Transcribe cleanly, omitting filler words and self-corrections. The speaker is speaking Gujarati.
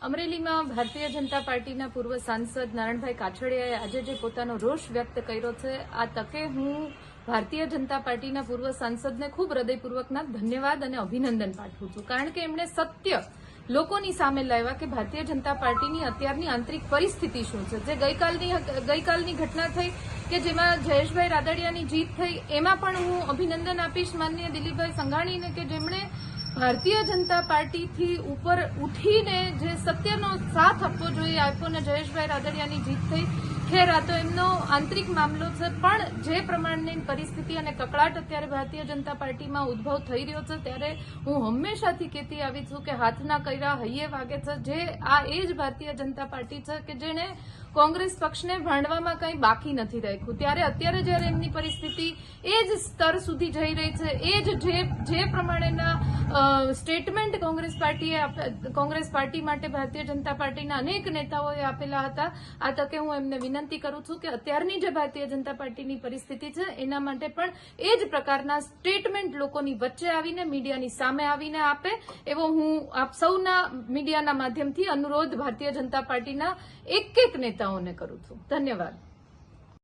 અમરેલીમાં ભારતીય જનતા પાર્ટીના પૂર્વ સાંસદ નારણભાઈ કાછડિયાએ આજે જે પોતાનો રોષ વ્યક્ત કર્યો છે, આ તકે હું ભારતીય જનતા પાર્ટીના પૂર્વ સાંસદને ખૂબ હૃદયપૂર્વકના ધન્યવાદ અને અભિનંદન પાઠવું છું, કારણ કે એમણે સત્ય લોકોની સામે લાવ્યા કે ભારતીય જનતા પાર્ટીની અત્યારની આંતરિક પરિસ્થિતિ શું છે. જે ગઈકાલની ઘટના થઈ કે જેમાં જયેશભાઈ રાદડિયાની જીત થઈ, એમાં પણ હું અભિનંદન આપીશ માનનીય દિલીપભાઈ સંઘાણીને કે જેમણે ભારતીય જનતા પાર્ટીથી ઉપર ઉઠીને જે સત્યનો સાથ આપવો જોઈએ આપ્યો ને જયેશભાઈ રાદડિયાની જીત થઈ. ખેર આ તો એમનો આંતરિક મામલો છે, પણ જે પ્રમાણની પરિસ્થિતિ અને કકળાટ અત્યારે ભારતીય જનતા પાર્ટીમાં ઉદ્ભવ થઈ રહ્યો છે, ત્યારે હું હંમેશાથી કહેતી આવી છું કે હાથના કર્યા હૈયે વાગે છે. જે આ એ જ ભારતીય જનતા પાર્ટી છે કે જેને કોંગ્રેસ પક્ષને ભાંડવામાં કંઈ બાકી નથી રાખ્યું. ત્યારે અત્યારે જયારે એમની પરિસ્થિતિ એ જ સ્તર સુધી જઈ રહી છે, એ જ જે પ્રમાણેના સ્ટેટમેન્ટ કોંગ્રેસ પાર્ટી માટે ભારતીય જનતા પાર્ટીના અનેક નેતાઓએ આપેલા હતા, આ તકે હું એમને વિનંતી કરું છું કે અત્યારની જે ભારતીય જનતા પાર્ટીની પરિસ્થિતિ છે એના માટે પણ એ જ પ્રકારના સ્ટેટમેન્ટ લોકોની વચ્ચે આવીને મીડિયાની સામે આવીને આપે, એવો હું આપ સૌના મીડિયાના માધ્યમથી અનુરોધ ભારતીય જનતા પાર્ટીના એક નેતાઓને કરું છું. ધન્યવાદ.